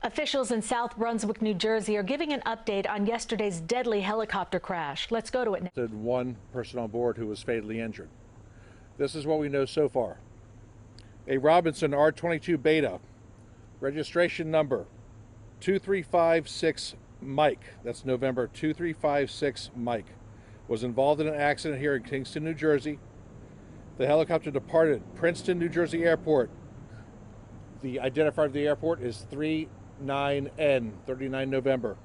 Officials in South Bunswick, New Jersey are giving an update on yesterday's deadly helicopter crash. Let's go to it now. One person on board who was fatally injured. This is what we know so far. A Robinson R-22 Beta, registration number 2356 Mike, that's November 2356 Mike, was involved in an accident here in Kingston, New Jersey. The helicopter departed Princeton, New Jersey Airport. The identifier of the airport is 39N, 39 November.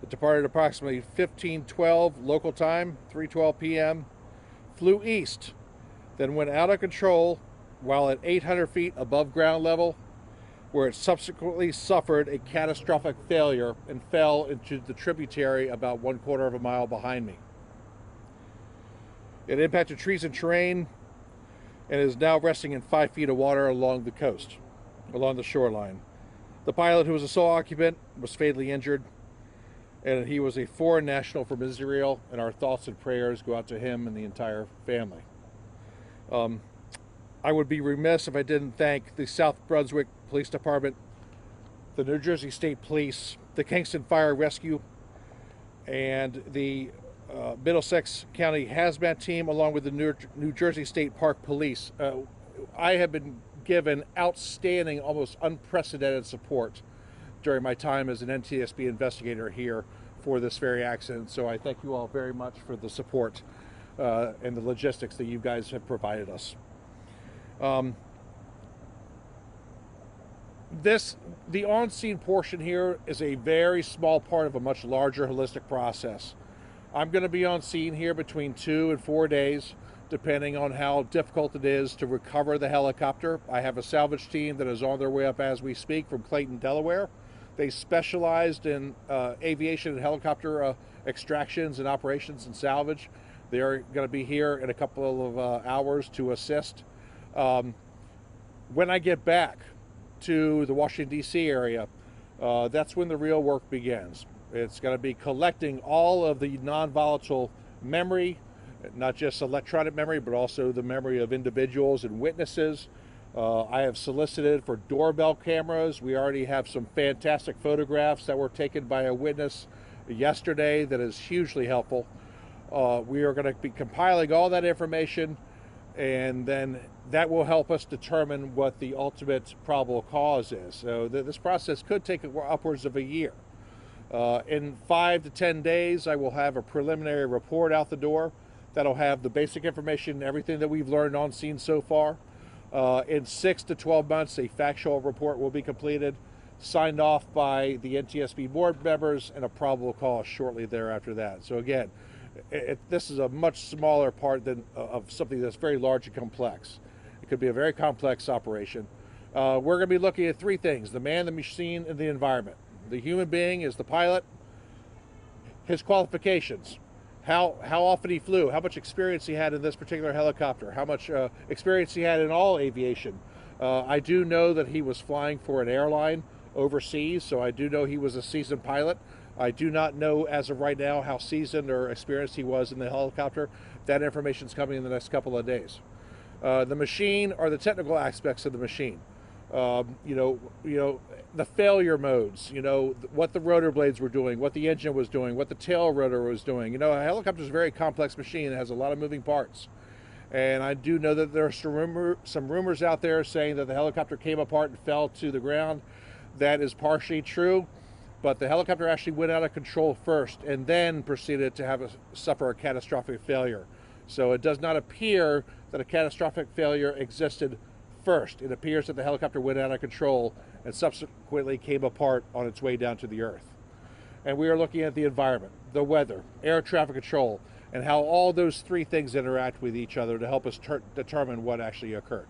It departed approximately 15:12 local time, 3:12 p.m., flew east, then went out of control while at 800 feet above ground level, where it subsequently suffered a catastrophic failure and fell into the tributary about 1/4 of a mile behind me. It impacted trees and terrain and is now resting in 5 feet of water along the coast, along the shoreline. The pilot, who was a sole occupant, was fatally injured, and he was a foreign national from Israel, and our thoughts and prayers go out to him and the entire family. I would be remiss if I didn't thank the South Bunswick Police Department, the New Jersey State Police, the Kingston Fire Rescue, and the Middlesex County Hazmat Team, along with the New Jersey State Park Police. I have been given outstanding, almost unprecedented support during my time as an NTSB investigator here for this very accident. So I thank you all very much for the support and the logistics that you guys have provided us. The on-scene portion here is a very small part of a much larger holistic process. I'm going to be on scene here between 2 and 4 days, depending on how difficult it is to recover the helicopter. I have a salvage team that is on their way up as we speak from Clayton, Delaware. They specialized in aviation and helicopter extractions and operations and salvage. They're going to be here in a couple of hours to assist. When I get back to the Washington, D.C. area, that's when the real work begins. It's going to be collecting all of the non-volatile memory, not just electronic memory, but also the memory of individuals and witnesses. I have solicited for doorbell cameras. We already have some fantastic photographs that were taken by a witness yesterday that is hugely helpful. We are going to be compiling all that information, and then that will help us determine what the ultimate probable cause is. So this process could take upwards of a year. In 5 to 10 days, I will have a preliminary report out the door that'll have the basic information, everything that we've learned on scene so far. In 6 to 12 months, a factual report will be completed, signed off by the NTSB board members, and a probable cause shortly thereafter that. So again, this is a much smaller part of something that's very large and complex. It could be a very complex operation. We're going to be looking at 3 things: the man, the machine, and the environment. The human being is the pilot, his qualifications, how often he flew, how much experience he had in this particular helicopter, how much experience he had in all aviation. I do know that he was flying for an airline overseas, so I do know he was a seasoned pilot. I do not know as of right now how seasoned or experienced he was in the helicopter. That information is coming in the next couple of days. The machine, or the technical aspects of the machine. The failure modes, what the rotor blades were doing, what the engine was doing, what the tail rotor was doing. A helicopter is a very complex machine. It has a lot of moving parts. And I do know that there are some rumors out there saying that the helicopter came apart and fell to the ground. That is partially true, but the helicopter actually went out of control first and then proceeded to suffer a catastrophic failure. So it does not appear that a catastrophic failure existed first. It appears that the helicopter went out of control and subsequently came apart on its way down to the earth. And we are looking at the environment, the weather, air traffic control, and how all those 3 things interact with each other to help us determine what actually occurred.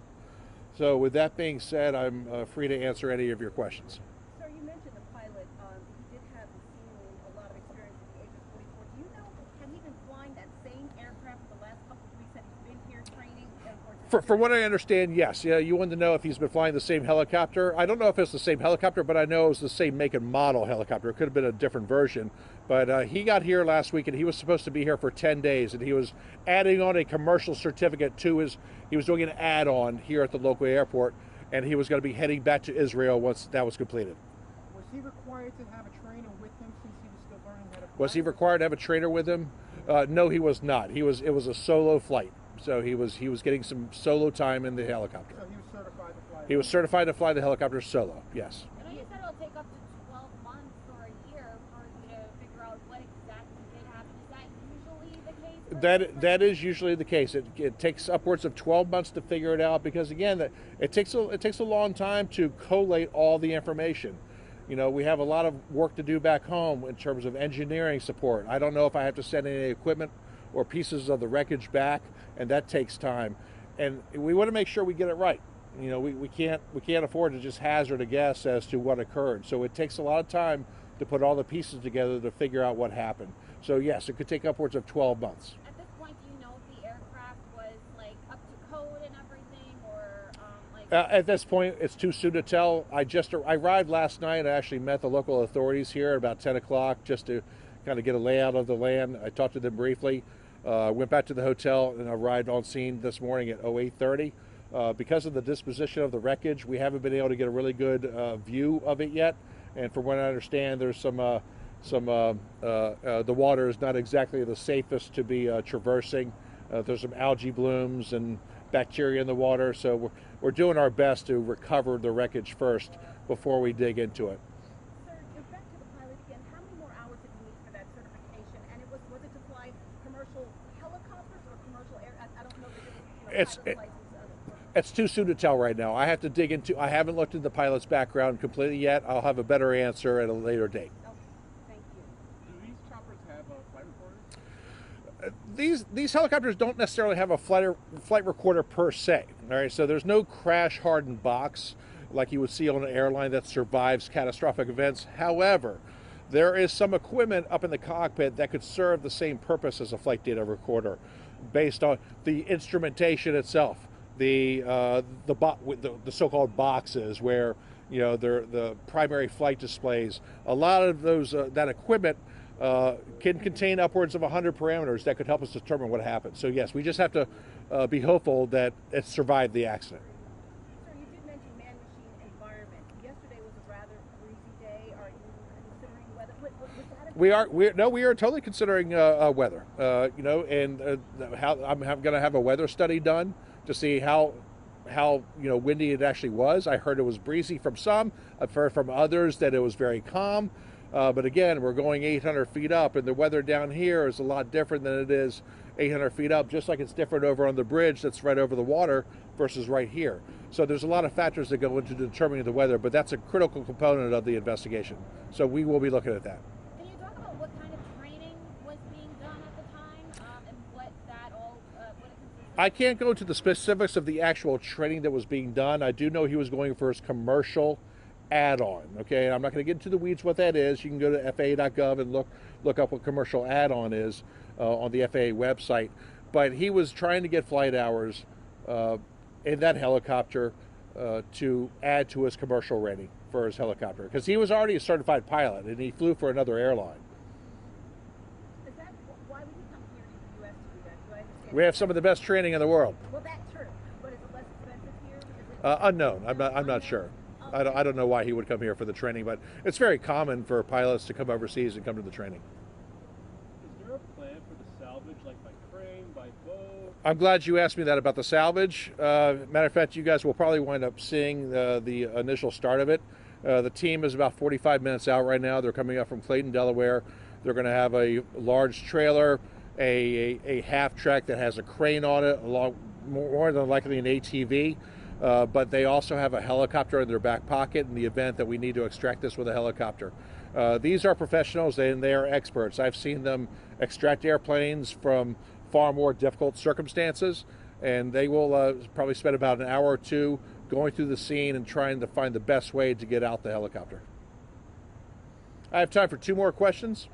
So with that being said, I'm free to answer any of your questions. Sir, you mentioned the pilot. He did have a lot of experience at the age of 44. Do you know, has he been flying that same aircraft for the last couple of weeks that he's been here training? From what I understand, yes. Yeah, you wanted to know if he's been flying the same helicopter. I don't know if it's the same helicopter, but I know it was the same make and model helicopter. It could have been a different version. But he got here last week, and he was supposed to be here for 10 days, and he was adding on a commercial certificate to he was doing an add-on here at the local airport, and he was going to be heading back to Israel once that was completed. Was he required to have a trainer with him since he was still learning how to fly? Was he required to have a trainer with him? No, he was not. It was a solo flight, so he was getting some solo time in the helicopter. So he was certified to fly? He was certified to fly the helicopter solo. Yes. I know you said it'll take up to 12 months or a year for you to figure out what exactly did happen. Is that usually the case? That is usually the case. It takes upwards of 12 months to figure it out because again, it takes a long time to collate all the information. You know, we have a lot of work to do back home in terms of engineering support. I don't know if I have to send any equipment or pieces of the wreckage back, and that takes time. And we want to make sure we get it right. You know, we can't afford to just hazard a guess as to what occurred. So it takes a lot of time to put all the pieces together to figure out what happened. So yes, it could take upwards of 12 months. At this point, do you know if the aircraft was like up to code and everything, or like? At this point, it's too soon to tell. I arrived last night. I actually met the local authorities here at about 10 o'clock just to kind of get a layout of the land. I talked to them briefly. Went back to the hotel and arrived on scene this morning at 08:30. Because of the disposition of the wreckage, we haven't been able to get a really good view of it yet. And from what I understand, there's the water is not exactly the safest to be traversing. There's some algae blooms and bacteria in the water, so we're doing our best to recover the wreckage first before we dig into it. Sir, back to the pilot again. How many more hours did you need for that certification? And was it to fly commercial helicopters or commercial air? I don't know the difference. It's too soon to tell right now. I have to dig into. I haven't looked into the pilot's background completely yet. I'll have a better answer at a later date. Okay, thank you. Do these choppers have flight recorders? These helicopters don't necessarily have a flight recorder per se. All right, so there's no crash hardened box like you would see on an airline that survives catastrophic events. However, there is some equipment up in the cockpit that could serve the same purpose as a flight data recorder, based on the instrumentation itself. The so-called boxes where they're the primary flight displays. A lot of those that equipment can contain upwards of 100 parameters that could help us determine what happened. So yes, we just have to be hopeful that it survived the accident. Sir, you did mention man-machine environment. Yesterday was a rather breezy day. Are you considering weather? Was that We are totally considering weather. I'm going to have a weather study done to see how windy it actually was. I heard it was breezy from some. I've heard from others that it was very calm. But again, we're going 800 feet up, and the weather down here is a lot different than it is 800 feet up, just like it's different over on the bridge that's right over the water versus right here. So there's a lot of factors that go into determining the weather, but that's a critical component of the investigation. So we will be looking at that. Can you talk about what kind of training was being done at the time, and what it consisted of? I can't go into the specifics of the actual training that was being done. I do know he was going for his commercial add-on. Okay, I'm not going to get into the weeds what that is. You can go to FAA.gov and look up what commercial add-on is on the FAA website. But he was trying to get flight hours in that helicopter to add to his commercial rating for his helicopter, because he was already a certified pilot and he flew for another airline. Why would you come here to the U.S. to do that? Do I understand? We have some of the best training in the world. Well, that's true. But is it less expensive here? Unknown. I'm not sure. I don't know why he would come here for the training, but it's very common for pilots to come overseas and come to the training. Is there a plan for the salvage, like by crane, by boat? I'm glad you asked me that about the salvage. Matter of fact, you guys will probably wind up seeing the initial start of it. The team is about 45 minutes out right now. They're coming up from Clayton, Delaware. They're going to have a large trailer, a half track that has a crane on it, along more than likely an ATV. But they also have a helicopter in their back pocket in the event that we need to extract this with a helicopter. These are professionals and they are experts. I've seen them extract airplanes from far more difficult circumstances, and they will probably spend about an hour or two going through the scene and trying to find the best way to get out the helicopter. I have time for 2 more questions.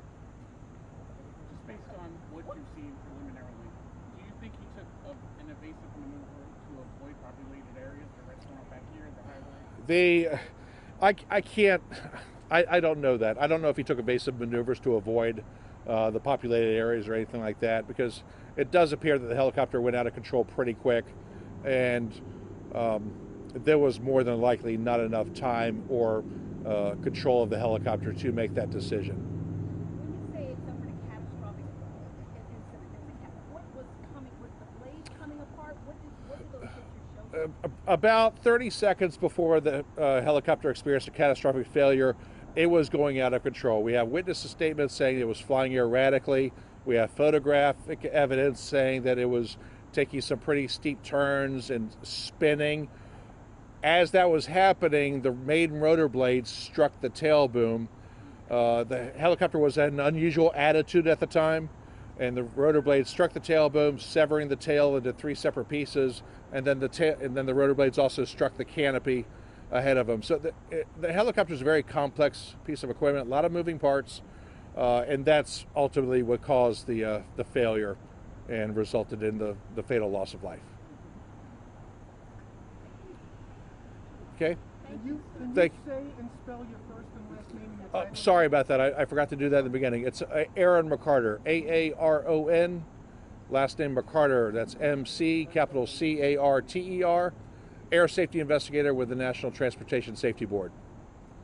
Just based on what you've seen preliminarily, do you think he took an evasive maneuver to avoid populated areas, the restaurant back here at the highway? I don't know that. I don't know if he took evasive maneuvers to avoid the populated areas or anything like that, because it does appear that the helicopter went out of control pretty quick, and there was more than likely not enough time or control of the helicopter to make that decision. When you say it suffered a catastrophic incident, what was coming? Was the blade coming apart? What did those pictures show? About 30 seconds before the helicopter experienced a catastrophic failure, it was going out of control. We have witness statements saying it was flying erratically. We have photographic evidence saying that it was taking some pretty steep turns and spinning. As that was happening, the maiden rotor blades struck the tail boom. The helicopter was at an unusual attitude at the time, and the rotor blades struck the tail boom, severing the tail into 3 separate pieces, and then the rotor blades also struck the canopy ahead of them. So the helicopter is a very complex piece of equipment, a lot of moving parts, and that's ultimately what caused the failure and resulted in the fatal loss of life. Okay. Can you Thank say and spell your first and last name and your title? Sorry about that. I forgot to do that in the beginning. It's Aaron McCarter, Aaron, last name McCarter. That's MC, capital CARTER, Air Safety Investigator with the National Transportation Safety Board.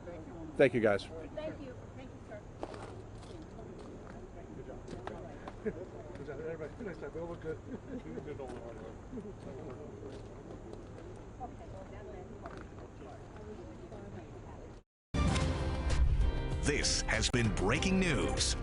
Thank you. Thank you, guys. Thank you, sir. Good job. Everybody, nice job. We'll look good. This has been breaking news.